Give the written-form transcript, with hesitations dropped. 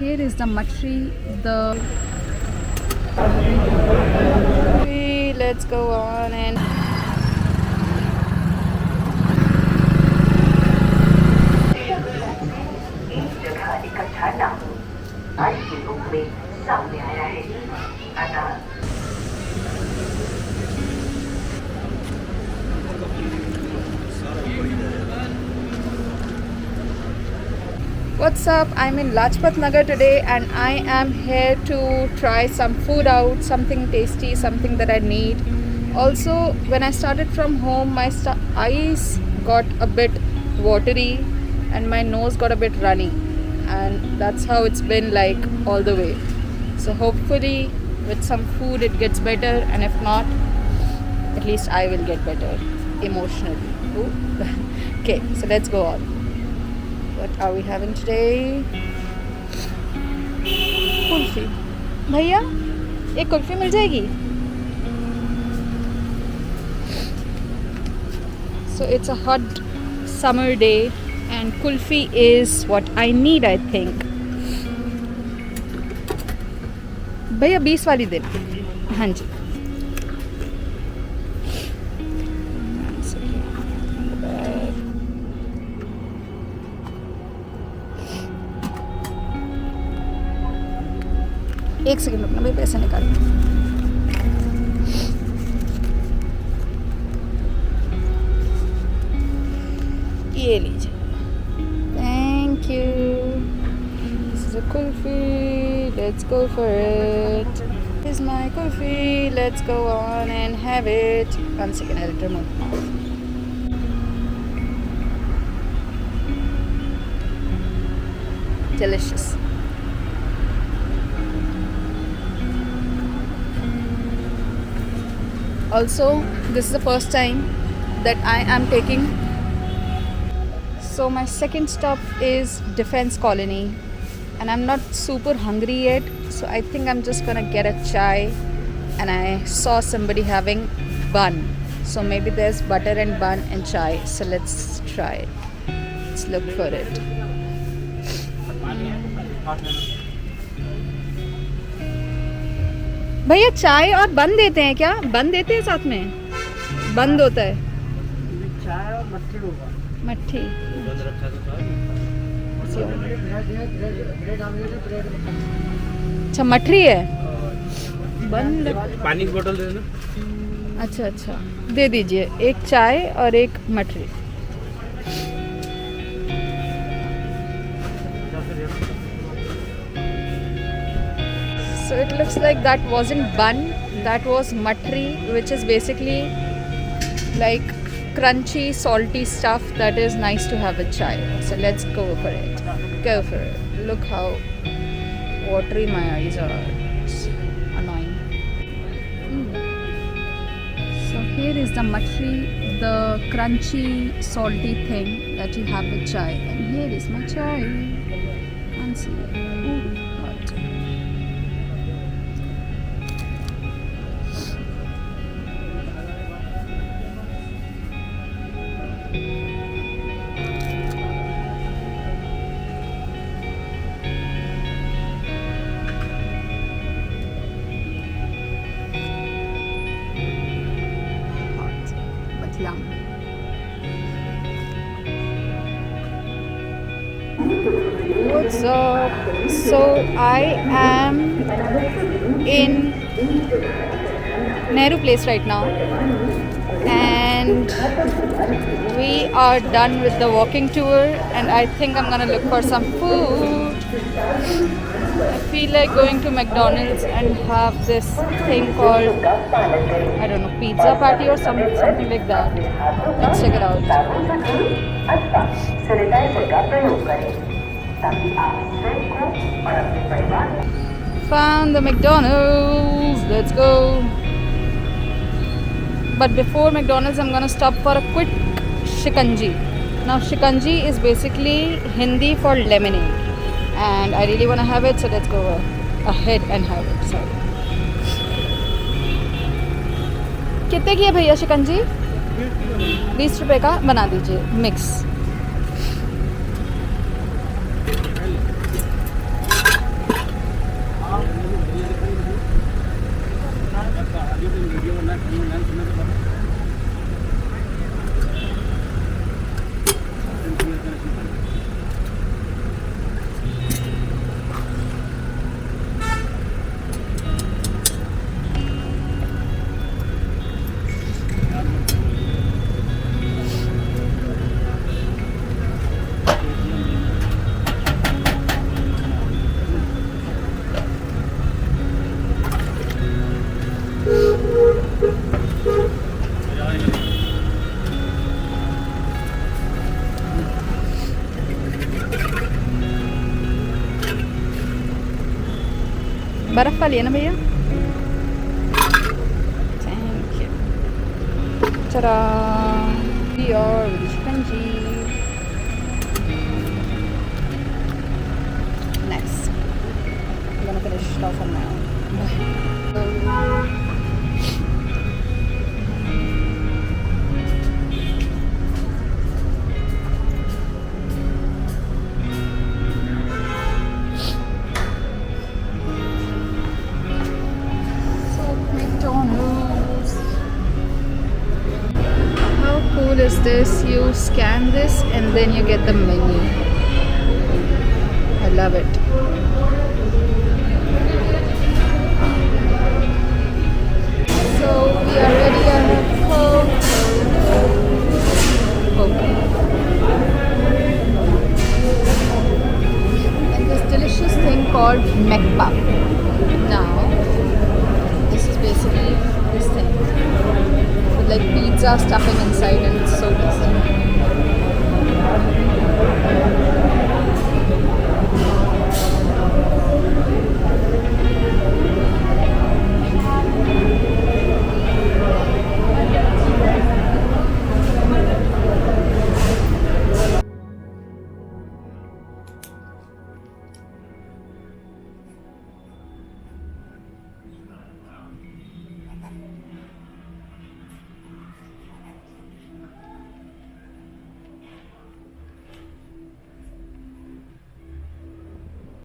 here is the matri, the... Let's go on and... What's up? I'm in Lajpat Nagar today and I am here to try some food out, something tasty, something that I need. Also, when I started from home, my eyes got a bit watery and my nose got a bit runny, and that's how it's been like all the way. So hopefully with some food it gets better, and if not, at least I will get better emotionally. Okay, so let's go on. What are we having today? Kulfi. भैया एक कुल्फी मिल जाएगी? So it's a hot summer day and kulfi is what I need, I think. भैया 20 वाली दे. हाँ जी. एक second रुकना भाई, पैसे निकाल. ये लीजिए. Thank you. This is a kulfi. Let's go for it. This is my kulfi. Let's go on and have it. 1 second, I'll remove. Delicious. Also, this is the first time that I am taking. So my second stop is Defense Colony and I'm not super hungry yet, so I think I'm just gonna get a chai. And I saw somebody having bun, so maybe there's butter and bun and chai, so let's try it. Let's look for it. भैया चाय और बन देते हैं क्या? बन देते हैं साथ में? बंद होता है चाय और मट्ठी होगा. मट्ठी अच्छा, मठरी है. बंद. पानी की बोतल दे देना. अच्छा अच्छा, दे दीजिए. एक चाय और एक मठरी. So it looks like that wasn't bun, that was matri, which is basically like crunchy, salty stuff that is nice to have with chai. So let's go for it. Go for it. Look how watery my eyes are. It's annoying. So here is the matri, the crunchy, salty thing that you have with chai. And here is my chai. Fancy. Ooh, hot. Yum. What's up? So I am in Nehru Place right now and we are done with the walking tour and I think I'm gonna look for some food. I feel like going to McDonald's and have this thing called, I don't know, pizza patty or something like that. Let's check it out. Found the McDonald's. Let's go. But before McDonald's, I'm gonna stop for a quick Shikanji. Now Shikanji is basically Hindi for lemonade. And I really want to have it, so let's go ahead and have it. Sorry. कितने की है भैया शिकंजी? 20 रुपए का बना दीजिए mix. बर्फ वाली है ना भैया? Thank you. Ta-da! We are with Shikanji. Nice. I'm gonna finish it off on my own. How cool is this? You scan this and then you get the menu. I love it. So we are ready. I have okay. And this delicious thing called mekpa. Now this is basically this thing with like pizza stuffing inside, and it's so tasty.